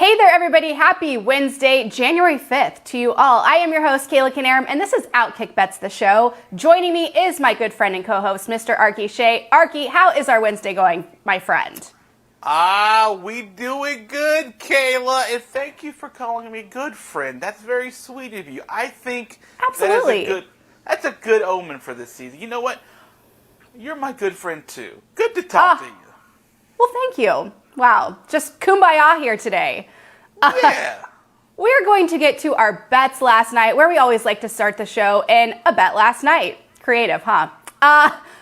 Hey there, everybody. Happy Wednesday, January 5th to you all. I am your host, Kayla Canarum, and this is OutKick Bets the Show. Joining me is my good friend and co-host, Mr. Arky Shea. Arky, how is our Wednesday going, my friend? We doing good, Kayla, and thank you for calling me good friend. That's very sweet of you. I think Absolutely. that's a good omen for this season. You know what? You're my good friend, too. Good to talk to you. Well, thank you. Wow, just kumbaya here today. Yeah. We're going to get to our bets last night, where we always like to start the show in a bet last night. Creative, huh?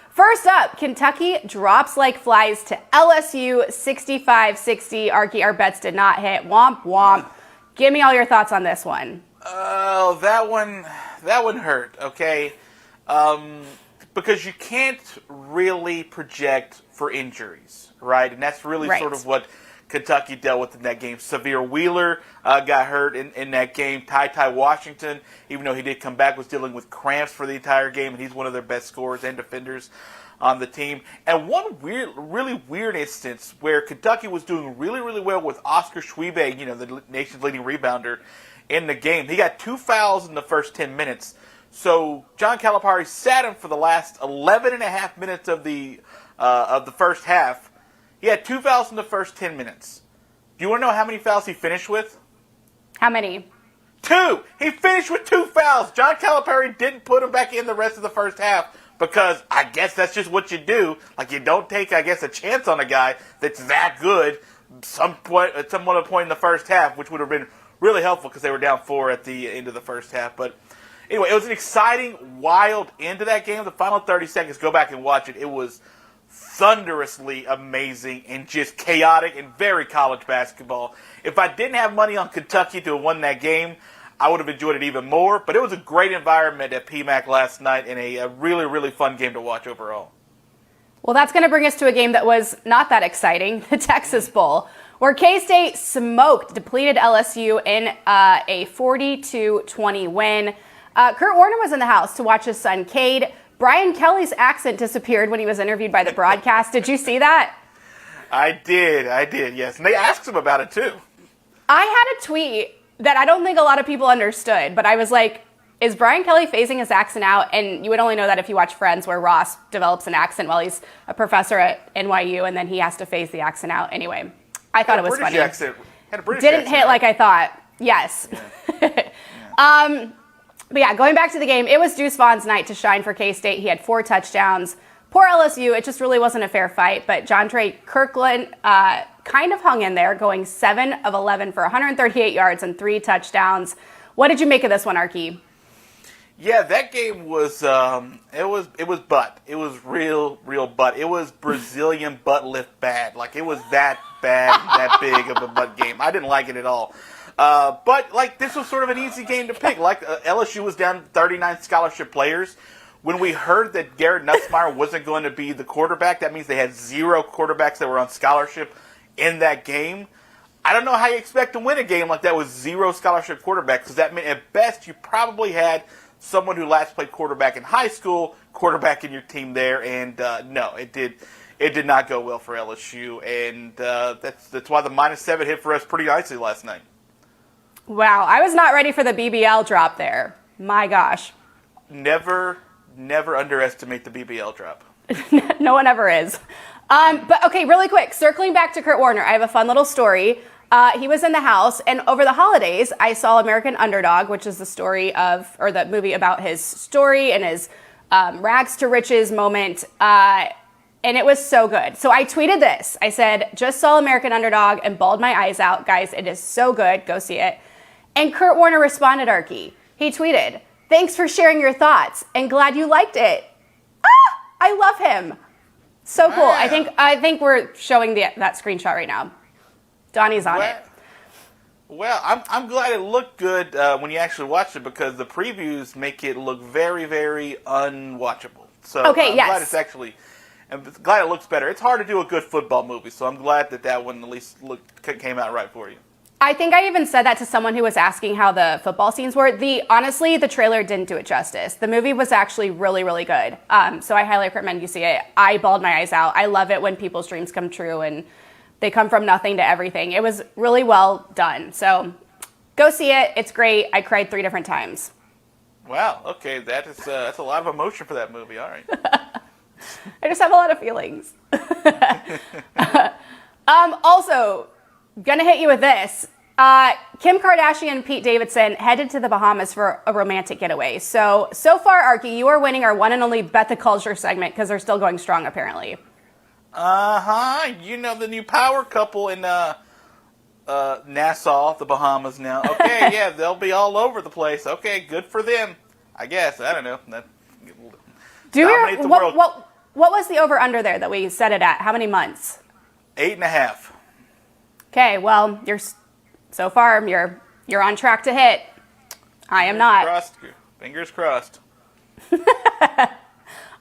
First up, Kentucky drops like flies to LSU 65-60. Arky, our bets did not hit. Womp, womp. Give me all your thoughts on this one. Oh, that one hurt, okay? Because you can't really project for injuries, right? And that's really Right. sort of what Kentucky dealt with in that game. Severe Wheeler got hurt in that game. Ty Washington, even though he did come back, was dealing with cramps for the entire game, and he's one of their best scorers and defenders on the team. And one really weird instance where Kentucky was doing really, really well with Oscar Schwebe, the nation's leading rebounder, in the game. He got 2 fouls in the first 10 minutes. So John Calipari sat him for the last 11 and a half minutes of the first half. He had 2 fouls in the first 10 minutes. Do you want to know how many fouls he finished with? How many? 2! He finished with 2 fouls. John Calipari didn't put him back in the rest of the first half because I guess that's just what you do. Like, you don't take, I guess, a chance on a guy that's that good at some point in the first half, which would have been really helpful because they were down 4 at the end of the first half. But anyway, it was an exciting, wild end to that game. The final 30 seconds, go back and watch it. It was thunderously amazing and just chaotic and very college basketball. If I didn't have money on Kentucky to have won that game, I would have enjoyed it even more. But it was a great environment at PMAC last night and a really, really fun game to watch overall. Well, that's going to bring us to a game that was not that exciting, the Texas Bowl, where K-State depleted LSU in a 42-20 win. Kurt Warner was in the house to watch his son, Cade. Brian Kelly's accent disappeared when he was interviewed by the broadcast. Did you see that? I did, yes. And they asked him about it, too. I had a tweet that I don't think a lot of people understood, but I was like, is Brian Kelly phasing his accent out? And you would only know that if you watch Friends, where Ross develops an accent while he's a professor at NYU, and then he has to phase the accent out. Anyway, I thought it was funny. Accent. Had a British Didn't accent, hit right? like I thought. Yes. Yeah. But yeah, going back to the game, it was Deuce Vaughn's night to shine for K-State. He had 4 touchdowns. Poor LSU, it just really wasn't a fair fight. But Jontre Kirkland kind of hung in there, going 7 of 11 for 138 yards and 3 touchdowns. What did you make of this one, Arky? Yeah, that game was it was butt. It was real butt. It was Brazilian butt lift bad. Like, it was that bad, that big of a butt game. I didn't like it at all. But, like, this was sort of an easy game to pick. Like, LSU was down 39 scholarship players. When we heard that Garrett Nussmeier wasn't going to be the quarterback, that means they had 0 quarterbacks that were on scholarship in that game. I don't know how you expect to win a game like that with 0 scholarship quarterbacks, because that meant at best you probably had someone who last played quarterback in high school, quarterback in your team there, and no, it did not go well for LSU, and that's why the -7 hit for us pretty nicely last night. Wow, I was not ready for the BBL drop there. My gosh. Never underestimate the BBL drop. No one ever is. But okay, really quick, circling back to Kurt Warner, I have a fun little story. He was in the house, and over the holidays, I saw American Underdog, which is the movie about his story and his rags to riches moment. And it was so good. So I tweeted this. I said, just saw American Underdog and bawled my eyes out. Guys, it is so good. Go see it. And Kurt Warner responded, Arky. He tweeted, thanks for sharing your thoughts and glad you liked it. I love him. So cool. Wow. I think we're showing that screenshot right now. Donnie's on it. Well, I'm glad it looked good when you actually watched it, because the previews make it look very, very unwatchable. So Okay, I'm yes. glad it looks better. It's hard to do a good football movie, so I'm glad that one at least came out right for you. I think I even said that to someone who was asking how the football scenes were. Honestly, the trailer didn't do it justice. The movie was actually really, really good. So I highly recommend you see it. I bawled my eyes out. I love it when people's dreams come true, and they come from nothing to everything. It was really well done. So go see it. It's great. I cried 3 different times. Wow. Okay, that's a lot of emotion for that movie. All right. I just have a lot of feelings. Also, gonna hit you with this. Kim Kardashian and Pete Davidson headed to the Bahamas for a romantic getaway. So far, Arky, you are winning our one and only Bet the Culture segment because they're still going strong, apparently. You know the new power couple in Nassau, the Bahamas now. Okay, yeah, they'll be all over the place. Okay, good for them. I guess. I don't know. What was the over-under there that we set it at? How many months? 8.5. Okay, well, so far you're on track to hit. I am not. Fingers crossed.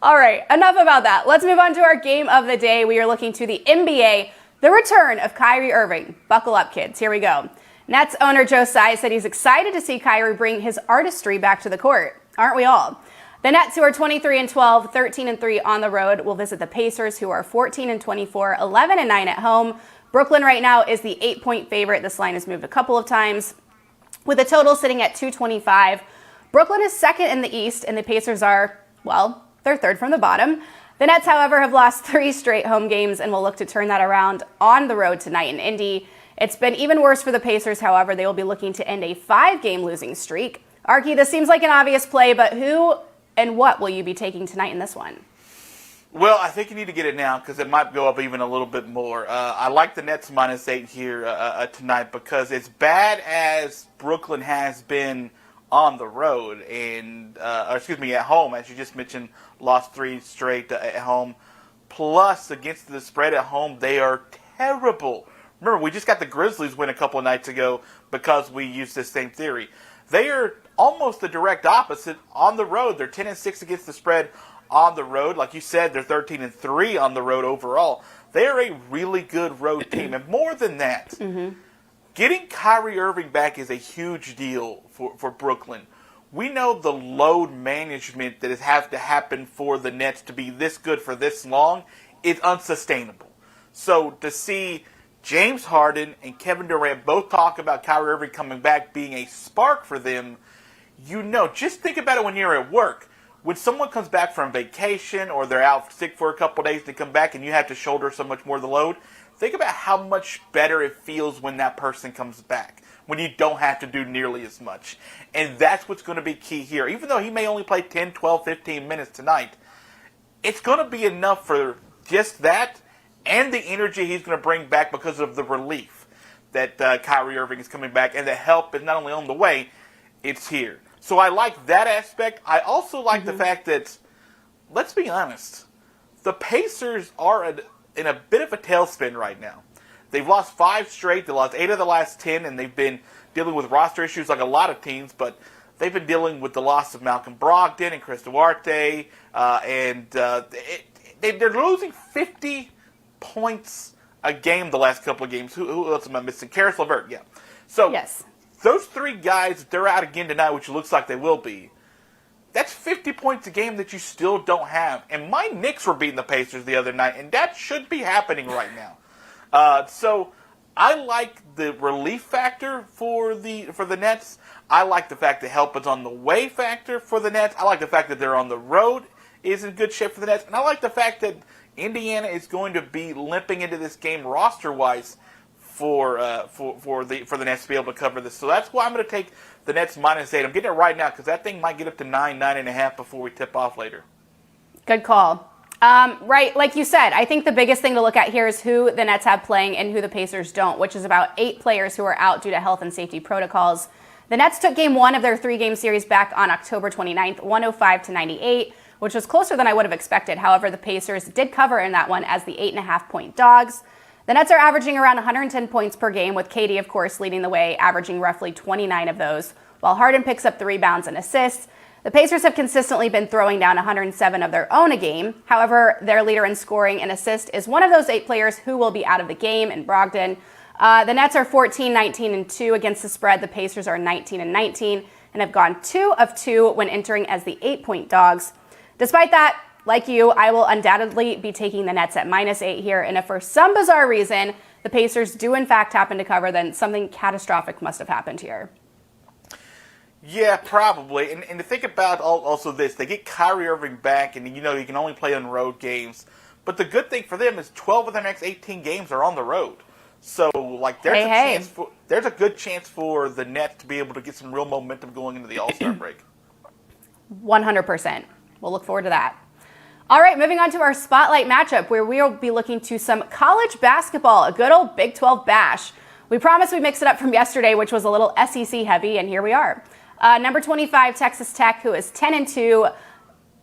All right, enough about that. Let's move on to our game of the day. We are looking to the NBA, the return of Kyrie Irving. Buckle up, kids. Here we go. Nets owner Joe Tsai said he's excited to see Kyrie bring his artistry back to the court. Aren't we all? The Nets, who are 23-12, 13-3 on the road, will visit the Pacers, who are 14-24, 11-9 at home. Brooklyn right now is the 8-point favorite. This line has moved a couple of times, with a total sitting at 225. Brooklyn is second in the East, and the Pacers are, well, they're third from the bottom. The Nets, however, have lost 3 straight home games and will look to turn that around on the road tonight in Indy. It's been even worse for the Pacers, however. They will be looking to end a 5-game losing streak. Arky, this seems like an obvious play, but who and what will you be taking tonight in this one? Well, I think you need to get it now because it might go up even a little bit more. I like the Nets -8 here tonight because as bad as Brooklyn has been on the road and, at home, as you just mentioned, lost 3 straight at home. Plus, against the spread at home, they are terrible. Remember, we just got the Grizzlies win a couple of nights ago because we used this same theory. They are almost the direct opposite on the road. They're 10-6 against the spread on the road. Like you said, they're 13-3 on the road overall. They are a really good road team. And more than that, getting Kyrie Irving back is a huge deal for Brooklyn. We know the load management that has to happen for the Nets to be this good for this long is unsustainable. So to see James Harden and Kevin Durant both talk about Kyrie Irving coming back being a spark for them, just think about it when you're at work. When someone comes back from vacation or they're out sick for a couple days to come back and you have to shoulder so much more of the load, think about how much better it feels when that person comes back, when you don't have to do nearly as much. And that's what's going to be key here. Even though he may only play 10, 12, 15 minutes tonight, it's going to be enough for just that and the energy he's going to bring back because of the relief that Kyrie Irving is coming back. And the help is not only on the way, it's here. So I like that aspect. I also like the fact that, let's be honest, the Pacers are in a bit of a tailspin right now. They've lost 5 straight. They lost 8 of the last 10, and they've been dealing with roster issues like a lot of teams, but they've been dealing with the loss of Malcolm Brogdon and Chris Duarte, they're losing 50 points a game the last couple of games. Who else am I missing? Karis LeVert, yeah. So yes. Those 3 guys, if they're out again tonight, which it looks like they will be, that's 50 points a game that you still don't have. And my Knicks were beating the Pacers the other night, and that should be happening right now. So I like the relief factor for the Nets. I like the fact that help is on the way factor for the Nets. I like the fact that they're on the road is in good shape for the Nets. And I like the fact that Indiana is going to be limping into this game roster-wise for the Nets to be able to cover this. So that's why I'm going to take the Nets -8. I'm getting it right now because that thing might get up to 9.5 before we tip off later. Good call. Right, like you said, I think the biggest thing to look at here is who the Nets have playing and who the Pacers don't, which is about 8 players who are out due to health and safety protocols. The Nets took game 1 of their 3-game series back on October 29th, 105-98, which was closer than I would have expected. However, the Pacers did cover in that one as the 8.5-point dogs. The Nets are averaging around 110 points per game, with KD, of course, leading the way, averaging roughly 29 of those, while Harden picks up the rebounds and assists. The Pacers have consistently been throwing down 107 of their own a game. However, their leader in scoring and assist is one of those 8 players who will be out of the game in Brogdon. The Nets are 14-19-2 against the spread. The Pacers are 19-19 and have gone 2 of 2 when entering as the 8-point dogs. Despite that, like you, I will undoubtedly be taking the Nets at -8 here, and if for some bizarre reason the Pacers do in fact happen to cover, then something catastrophic must have happened here. Yeah, probably. And to think about also this, they get Kyrie Irving back, and you can only play on road games. But the good thing for them is 12 of their next 18 games are on the road. So, there's a good chance for the Nets to be able to get some real momentum going into the All-Star break. 100%. We'll look forward to that. All right, moving on to our spotlight matchup, where we'll be looking to some college basketball, a good old Big 12 bash. We promised we'd mix it up from yesterday, which was a little SEC heavy, and here we are. Number 25, Texas Tech, who is 10-2,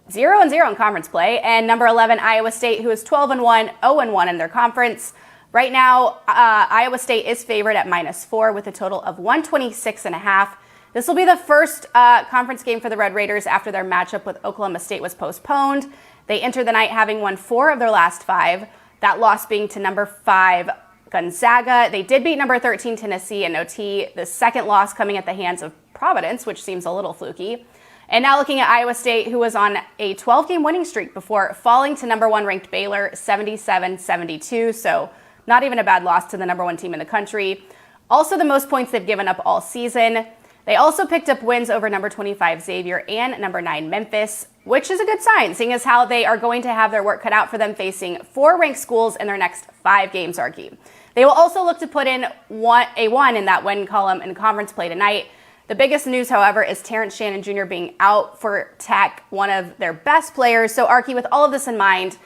0-0 in conference play, and number 11, Iowa State, who is 12-1, 0-1 in their conference. Right now, Iowa State is favored at -4 with a total of 126.5. This will be the first conference game for the Red Raiders after their matchup with Oklahoma State was postponed. They entered the night having won 4 of their last 5, that loss being to number 5, Gonzaga. They did beat number 13, Tennessee in OT, the second loss coming at the hands of Providence, which seems a little fluky. And now looking at Iowa State, who was on a 12-game winning streak before falling to number 1 ranked Baylor, 77-72. So not even a bad loss to the number 1 team in the country. Also the most points they've given up all season. They also picked up wins over number 25 Xavier and number 9 Memphis, which is a good sign, seeing as how they are going to have their work cut out for them facing 4 ranked schools in their next 5 games, Arky. They will also look to put in a 1 in that win column in conference play tonight. The biggest news, however, is Terrence Shannon Jr. being out for Tech, one of their best players. So, Arky, with all of this in mind,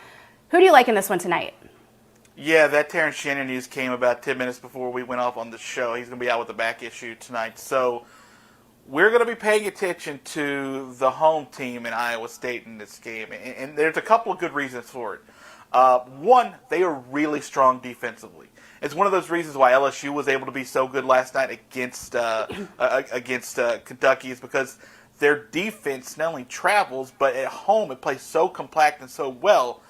who do you like in this one tonight? Yeah, that Terrence Shannon news came about 10 minutes before we went off on the show. He's going to be out with a back issue tonight. So we're going to be paying attention to the home team in Iowa State in this game. And there's a couple of good reasons for it. One, they are really strong defensively. It's one of those reasons why LSU was able to be so good last night against Kentucky, is because their defense not only travels, but at home it plays so compact and so well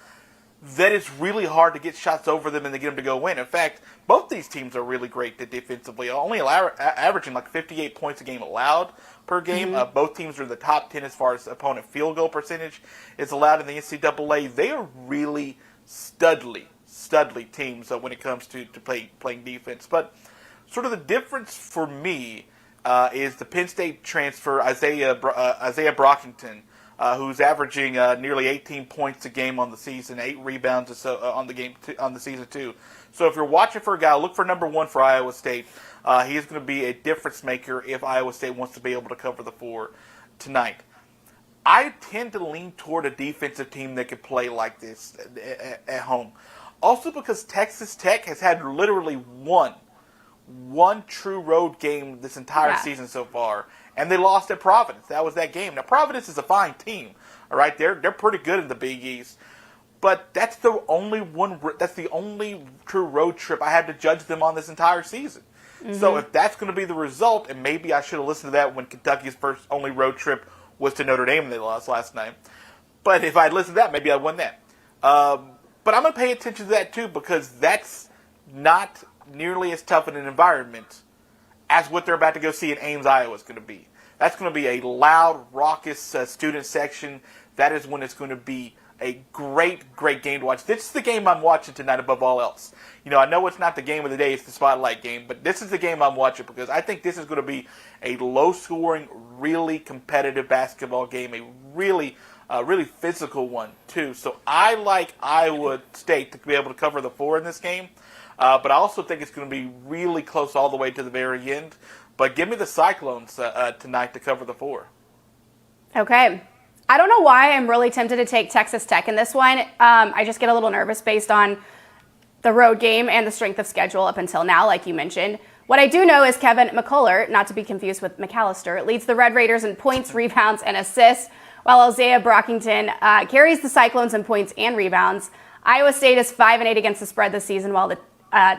that it's really hard to get shots over them and to get them to go in. In fact, both these teams are really great defensively, only averaging like 58 points a game allowed per game. Mm-hmm. Both teams are in the top 10 as far as opponent field goal percentage is allowed in the NCAA. They are really studly teams when it comes to playing defense. But sort of the difference for me is the Penn State transfer, Isaiah Brockington, who's averaging nearly 18 points a game on the season, 8 rebounds on the season too. So if you're watching for a guy, look for number 1 for Iowa State. He is going to be a difference maker if Iowa State wants to be able to cover the 4 tonight. I tend to lean toward a defensive team that could play like this at home. Also because Texas Tech has had literally one true road game this entire season so far, and they lost at Providence. That was that game. Now, Providence is a fine team, all right? They're pretty good in the Big East, but that's the only true road trip I had to judge them on this entire season. Mm-hmm. So if that's going to be the result, and maybe I should have listened to that when Kentucky's only road trip was to Notre Dame and they lost last night. But if I'd listened to that, maybe I'd won that. But I'm going to pay attention to that too, because that's not nearly as tough in an environment as what they're about to go see in Ames, Iowa is going to be. That's going to be a loud, raucous student section. That is when it's going to be a great game to watch. This is the game I'm watching tonight above all else. I know it's not the game of the day, it's the spotlight game, but this is the game I'm watching because I think this is going to be a low-scoring, really competitive basketball game, a really physical one, too. So I like Iowa State to be able to cover the 4 in this game. But I also think it's going to be really close all the way to the very end. But give me the Cyclones tonight to cover the 4. Okay. I don't know why I'm really tempted to take Texas Tech in this one. I just get a little nervous based on the road game and the strength of schedule up until now, like you mentioned. What I do know is Kevin McCullough, not to be confused with McAllister, leads the Red Raiders in points, rebounds, and assists, while Isaiah Brockington carries the Cyclones in points and rebounds. Iowa State is 5-8 against the spread this season, while the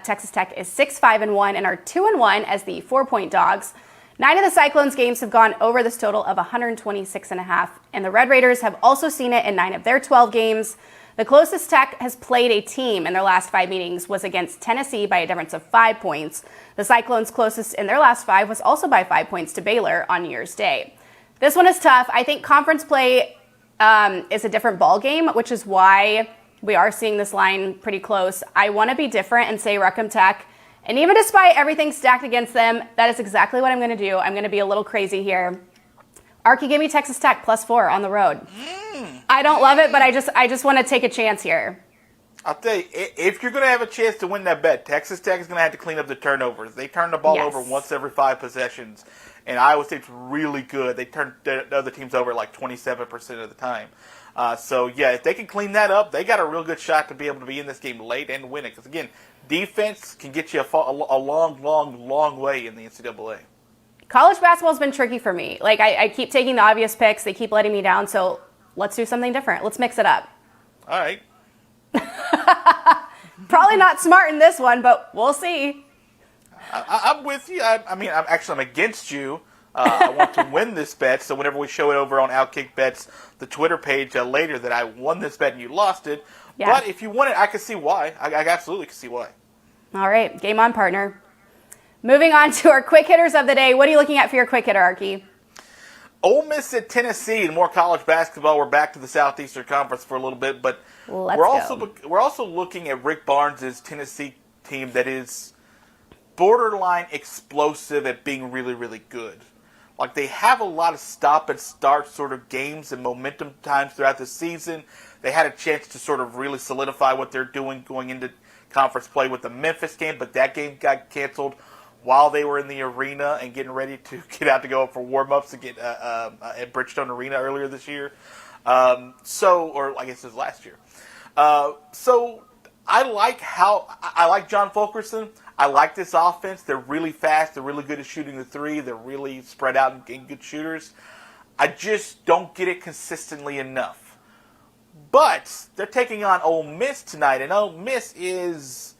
Texas Tech is 6-5-1 and are 2-1 as the 4-point dogs. 9 of the Cyclones games have gone over this total of 126.5, and the Red Raiders have also seen it in 9 of their 12 games. The closest Tech has played a team in their last 5 meetings was against Tennessee by a difference of 5 points. The Cyclones' closest in their last 5 was also by 5 points to Baylor on New Year's Day. This one is tough. I think conference play is a different ball game, which is why We are seeing this line pretty close. I want to be different and say Wreckham Tech. And even despite everything stacked against them, that is exactly what I'm going to do. I'm going to be a little crazy here. Arky, give me Texas Tech +4 on the road. I don't love it, but I just want to take a chance here. I'll tell you, if you're going to have a chance to win that bet, Texas Tech is going to have to clean up the turnovers. They turn the ball over once every 5 possessions, and Iowa State's really good. They turn the other teams over like 27% of the time. So, yeah, if they can clean that up, they got a real good shot to be able to be in this game late and win it. Because, again, defense can get you a long way in the NCAA. College basketball's been tricky for me. Like, I keep taking the obvious picks. They keep letting me down, so let's do something different. Let's mix it up. All right. Probably not smart in this one, but we'll see. I'm with you. I'm against you. I want to win this bet, so whenever we show it over on OutKick Bets, the Twitter page later, that I won this bet and you lost it. Yeah. But if you won it, I can see why. I absolutely can see why. All right. Game on, partner. Moving on to our quick hitters of the day. What are you looking at for your quick hitter, Arky? Ole Miss at Tennessee and more college basketball. We're back to the Southeastern Conference for a little bit, but we're also looking at Rick Barnes' Tennessee team that is borderline explosive at being really, really good. Like, they have a lot of stop and start sort of games and momentum times throughout the season. They had a chance to sort of really solidify what they're doing going into conference play with the Memphis game, but that game got canceled while they were in the arena and getting ready to get out to go up for warm-ups at Bridgestone Arena earlier this year. Or I guess it was last year. So I like John Fulkerson. I like this offense. They're really fast. They're really good at shooting the three. They're really spread out and good shooters. I just don't get it consistently enough. But they're taking on Ole Miss tonight, and Ole Miss is...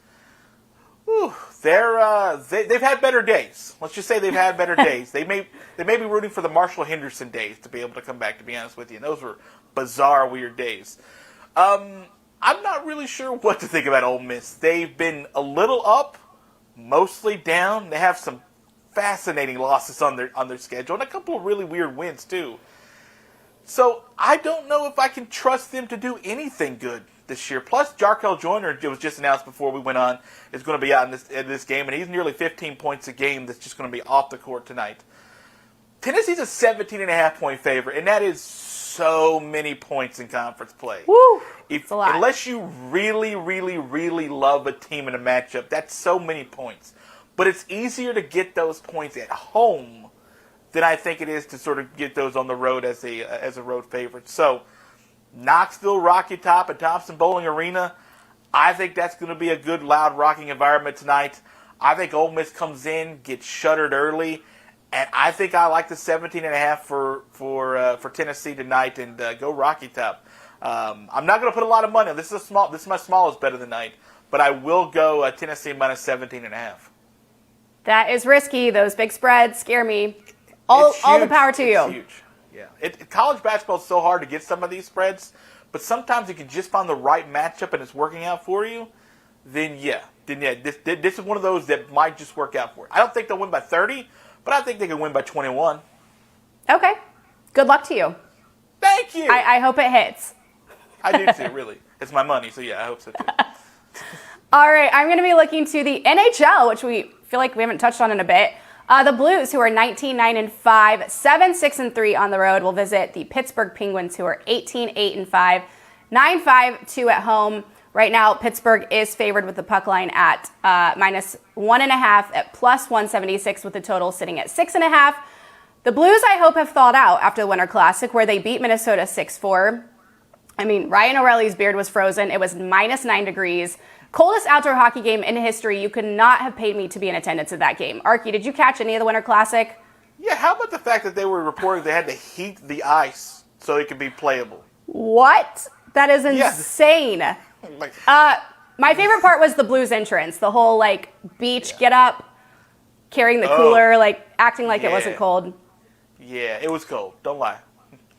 they've had better days. Let's just say they've had better days. They may be rooting for the Marshall Henderson days to be able to come back, to be honest with you. And those were bizarre, weird days. I'm not really sure what to think about Ole Miss. They've been a little up, mostly down. They have some fascinating losses on their schedule and a couple of really weird wins too. So I don't know if I can trust them to do anything good this year. Plus, Jarkel Joyner, it was just announced before we went on, is going to be out in this game, and he's nearly 15 points a game that's just going to be off the court tonight. Tennessee's a 17.5-point favorite, and that is so many points in conference play. Woo! Unless you really, really, really love a team in a matchup, that's so many points. But it's easier to get those points at home than I think it is to sort of get those on the road as a road favorite. So, Knoxville, Rocky Top, and Thompson Bowling Arena, I think that's going to be a good, loud, rocking environment tonight. I think Ole Miss comes in, gets shuttered early, and I think I like the 17.5 for Tennessee tonight, and go Rocky Top. I'm not going to put a lot of money on this. This is my smallest bet of the night, but I will go Tennessee minus 17.5. That is risky. Those big spreads scare me. All the power to you. It's huge. Yeah, college basketball is so hard to get some of these spreads, but sometimes you can just find the right matchup and it's working out for you. Then this is one of those that might just work out for you. I don't think they'll win by 30, but I think they can win by 21. Okay, good luck to you. Thank you. I hope it hits. I do too. Really, it's my money, so yeah, I hope so too. All right, I'm going to be looking to the NHL, which we feel like we haven't touched on in a bit. The Blues, who are 19-9-5, 7-6-3 on the road, will visit the Pittsburgh Penguins, who are 18-8-5, 9-5-2 at home. Right now, Pittsburgh is favored with the puck line at -1.5 at +176, with the total sitting at 6.5. The Blues, I hope, have thawed out after the Winter Classic, where they beat Minnesota 6-4. I mean, Ryan O'Reilly's beard was frozen. It was -9 degrees. Coldest outdoor hockey game in history. You could not have paid me to be in attendance at that game. Arky, did you catch any of the Winter Classic? Yeah, how about the fact that they were reporting they had to heat the ice so it could be playable? What? That is insane. Yeah. My favorite part was the Blues entrance. The whole, beach get up, carrying the cooler, acting like it wasn't cold. Yeah, it was cold. Don't lie.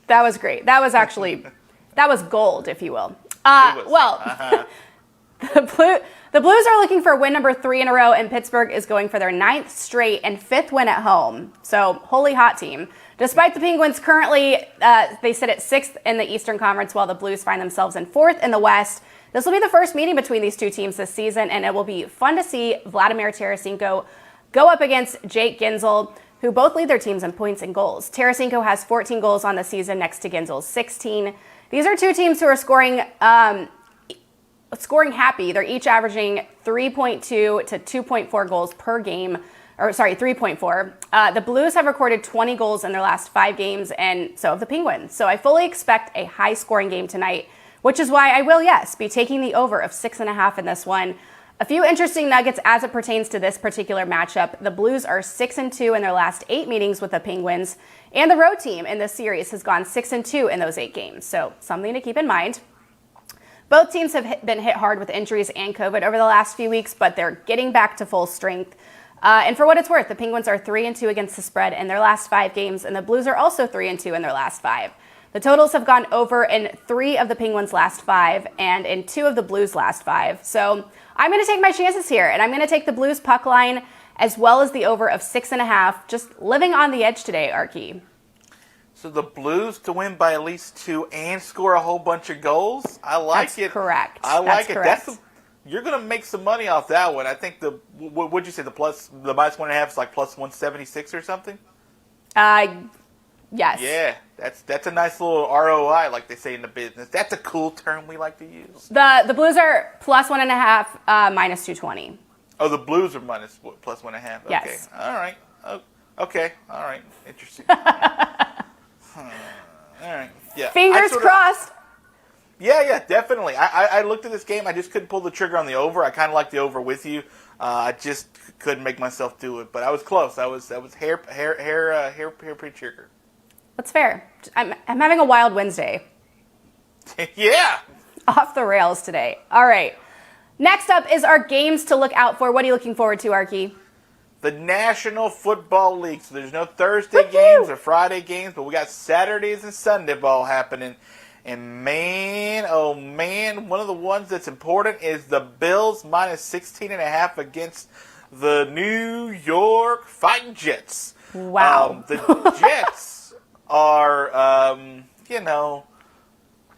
That was great. That was actually, that was gold, if you will. The Blues are looking for win number 3 in a row, and Pittsburgh is going for their 9th straight and 5th win at home. So, holy hot team. Despite the Penguins currently, they sit at 6th in the Eastern Conference, while the Blues find themselves in 4th in the West. This will be the first meeting between these two teams this season, and it will be fun to see Vladimir Tarasenko go up against Jake Ginzel, who both lead their teams in points and goals. Tarasenko has 14 goals on the season next to Ginzel's 16. These are two teams who are scoring happy. They're each averaging 3.2 to 2.4 goals per game. 3.4. The Blues have recorded 20 goals in their last 5 games, and so have the Penguins. So I fully expect a high-scoring game tonight, which is why I will, yes, be taking the over of 6.5 in this one. A few interesting nuggets as it pertains to this particular matchup. The Blues are 6-2 in their last 8 meetings with the Penguins, and the road team in this series has gone 6-2 in those 8 games. So something to keep in mind. Both teams have been hit hard with injuries and COVID over the last few weeks, but they're getting back to full strength. And for what it's worth, the Penguins are 3-2 against the spread in their last 5 games, and the Blues are also 3-2 in their last 5. The totals have gone over in 3 of the Penguins' last 5 and in 2 of the Blues' last 5. So I'm going to take my chances here, and I'm going to take the Blues puck line as well as the over of 6.5, just living on the edge today, Arky. So the Blues to win by at least 2 and score a whole bunch of goals? I like it. That's correct. I like it. Correct. You're going to make some money off that one. I think what'd you say, the minus 1.5 is like plus 176 or something? Yes. Yeah, that's a nice little ROI, like they say in the business. That's a cool term we like to use. The Blues are plus 1.5, minus 220. Oh, the Blues are plus 1.5. Okay. Yes. All right. Oh, okay. All right. Interesting. All right. Yeah. Fingers crossed. Yeah, definitely. I looked at this game. I just couldn't pull the trigger on the over. I kind of like the over with you. I just couldn't make myself do it, but I was close. I was hair trigger. That's fair. I'm having a wild Wednesday. Yeah. Off the rails today. All right. Next up is our games to look out for. What are you looking forward to, Arky? The National Football League. So there's no Thursday games or Friday games, but we got Saturdays and Sunday ball happening. And man, oh man, one of the ones that's important is the Bills minus 16.5 against the New York Fighting Jets. Wow. The Jets are,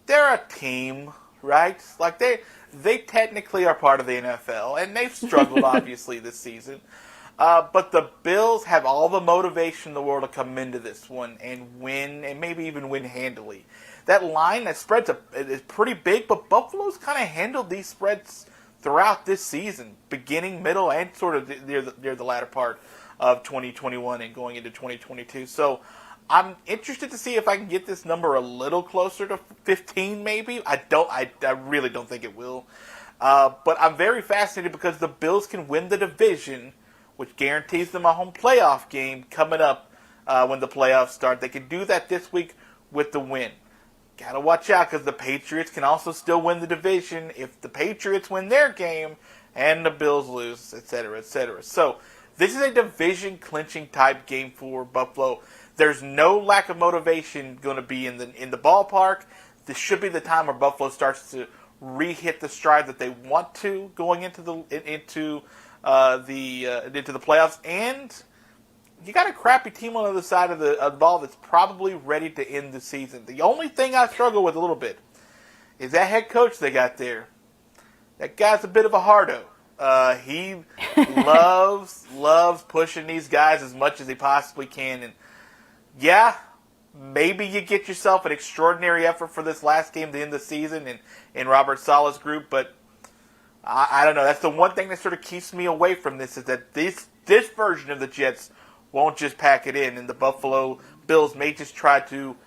they're a team, right? Like they technically are part of the NFL, and they've struggled obviously this season. But the Bills have all the motivation in the world to come into this one and win, and maybe even win handily. That line, that spread's is pretty big, but Buffalo's kind of handled these spreads throughout this season, beginning, middle, and sort of near the latter part of 2021 and going into 2022. So I'm interested to see if I can get this number a little closer to 15, maybe. I really don't think it will. But I'm very fascinated because the Bills can win the division, which guarantees them a home playoff game coming up when the playoffs start. They can do that this week with the win. Got to watch out because the Patriots can also still win the division if the Patriots win their game and the Bills lose, etc., etc. So this is a division-clinching type game for Buffalo. There's no lack of motivation going to be in the ballpark. This should be the time where Buffalo starts to re-hit the stride that they want to going into the playoffs. And you got a crappy team on the other side of the ball that's probably ready to end the season. The only thing I struggle with a little bit is that head coach they got there. That guy's a bit of a hardo. He loves pushing these guys as much as he possibly can. And yeah, maybe you get yourself an extraordinary effort for this last game to end the season in Robert Saleh's group, but I don't know. That's the one thing that sort of keeps me away from this, is that this version of the Jets won't just pack it in, and the Buffalo Bills may just try to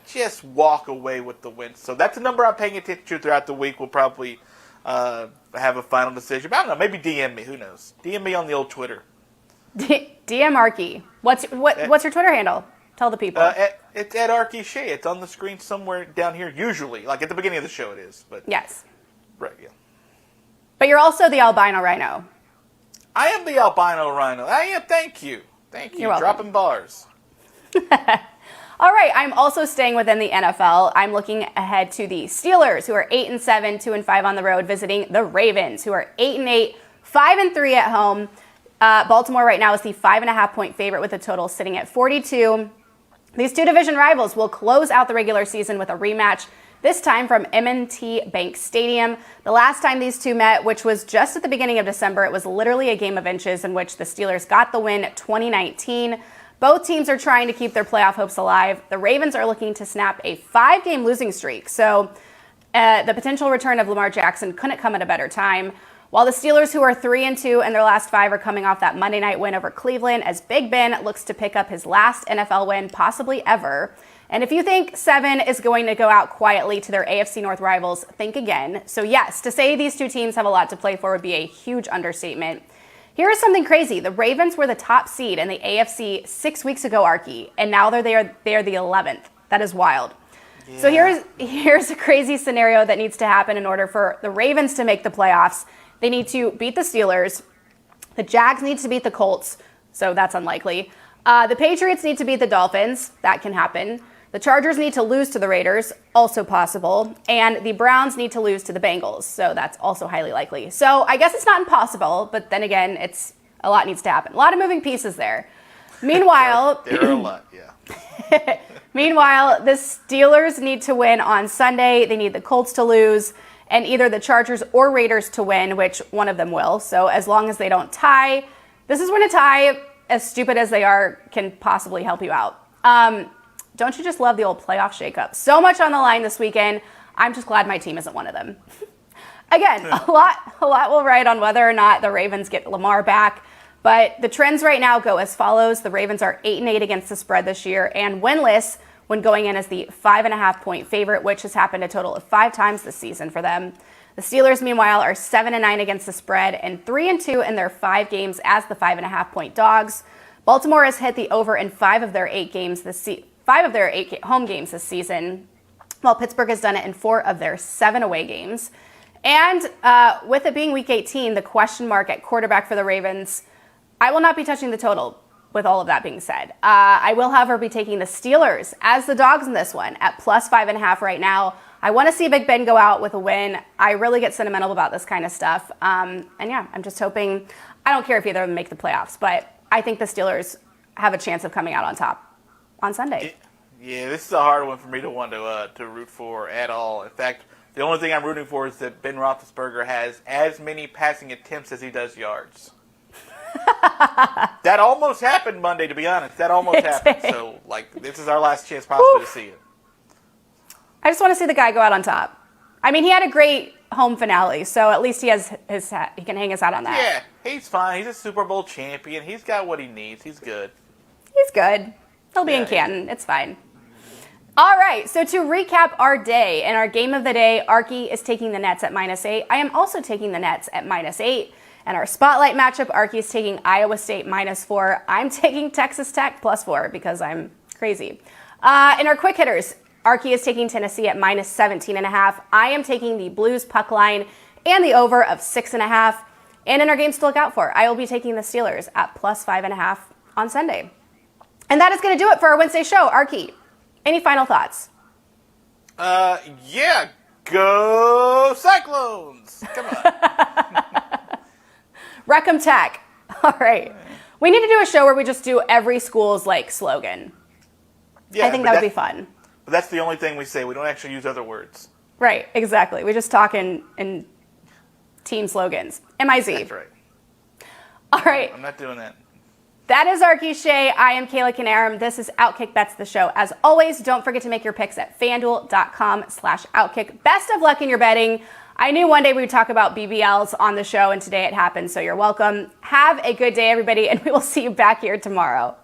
just walk away with the win. So that's a number I'm paying attention to throughout the week. We'll probably have a final decision. But I don't know. Maybe DM me. Who knows? DM me on the old Twitter. DM Arky. What's your Twitter handle? Tell the people. It's at Arky Shea. It's on the screen somewhere down here. Usually, like at the beginning of the show, it is. But yes. Right. Yeah. But you're also the albino rhino. I am the albino rhino. I am. Thank you. You're welcome. Dropping bars. All right. I'm also staying within the NFL. I'm looking ahead to the Steelers, who are 8-7, 2-5 on the road, visiting the Ravens, who are 8-8, 5-3 at home. Baltimore right now is the 5.5-point favorite with a total sitting at 42. These two division rivals will close out the regular season with a rematch this time from M&T Bank Stadium. The last time these two met, which was just at the beginning of December, it was literally a game of inches in which the Steelers got the win 2019. Both teams are trying to keep their playoff hopes alive. The Ravens are looking to snap a 5-game losing streak, so the potential return of Lamar Jackson couldn't come at a better time. While the Steelers, who are 3-2 in their last 5, are coming off that Monday night win over Cleveland, as Big Ben looks to pick up his last NFL win, possibly ever. And if you think 7 is going to go out quietly to their AFC North rivals, think again. So yes, to say these two teams have a lot to play for would be a huge understatement. Here is something crazy. The Ravens were the top seed in the AFC 6 weeks ago, Arky, and now they're the 11th. That is wild. Yeah. So here's a crazy scenario that needs to happen in order for the Ravens to make the playoffs. They need to beat the Steelers. The Jags need to beat the Colts, so that's unlikely. The Patriots need to beat the Dolphins. That can happen. The Chargers need to lose to the Raiders, also possible. And the Browns need to lose to the Bengals, so that's also highly likely. So I guess it's not impossible, but then again, a lot needs to happen. A lot of moving pieces there. Meanwhile, there are a lot, yeah. Meanwhile, the Steelers need to win on Sunday. They need the Colts to lose, and either the Chargers or Raiders to win, which one of them will. So as long as they don't tie, this is when a tie, as stupid as they are, can possibly help you out. Don't you just love the old playoff shakeup? So much on the line this weekend. I'm just glad my team isn't one of them. Again, a lot will ride on whether or not the Ravens get Lamar back. But the trends right now go as follows. The Ravens are 8-8 against the spread this year and winless when going in as the 5.5-point favorite, which has happened a total of 5 times this season for them. The Steelers, meanwhile, are 7-9 against the spread and 3-2 in their 5 games as the 5.5-point dogs. Baltimore has hit the over in 5 of their 8 games home games this season, while Pittsburgh has done it in 4 of their 7 away games. And with it being Week 18, the question mark at quarterback for the Ravens, I will not be touching the total. With all of that being said, I will, however, be taking the Steelers as the dogs in this one at plus 5.5 right now. I want to see Big Ben go out with a win. I really get sentimental about this kind of stuff. And yeah, I'm just hoping, I don't care if either of them make the playoffs, but I think the Steelers have a chance of coming out on top on Sunday. Yeah, this is a hard one for me to want to root for at all. In fact, the only thing I'm rooting for is that Ben Roethlisberger has as many passing attempts as he does yards. That almost happened Monday, to be honest. That almost happened. So, this is our last chance possibly to see it. I just want to see the guy go out on top. I mean, he had a great home finale, so at least he has his hat. He can hang his hat on that. Yeah, he's fine. He's a Super Bowl champion. He's got what he needs. He's good. He's good. He'll be in Canton. It's fine. All right, so to recap our day and our game of the day, Arky is taking the Nets at -8. I am also taking the Nets at -8. And our spotlight matchup, Arky is taking Iowa State -4. I'm taking Texas Tech +4 because I'm crazy. In our quick hitters, Arky is taking Tennessee at -17.5. I am taking the Blues puck line and the over of 6.5. And in our games to look out for, I will be taking the Steelers at +5.5 on Sunday. And that is going to do it for our Wednesday show. Arky, any final thoughts? Yeah, go Cyclones! Come on. Wreck-em Tech. All right. We need to do a show where we just do every school's slogan. Yeah, I think that would be fun. But that's the only thing we say. We don't actually use other words. Right, exactly. We just talk in team slogans. M-I-Z. That's right. All right. I'm not doing that. That is Arky Shea. I am Kayla Canarum. This is OutKick Bets the Show. As always, don't forget to make your picks at FanDuel.com/OutKick. Best of luck in your betting. I knew one day we would talk about BBLs on the show, and today it happened, so you're welcome. Have a good day, everybody, and we will see you back here tomorrow.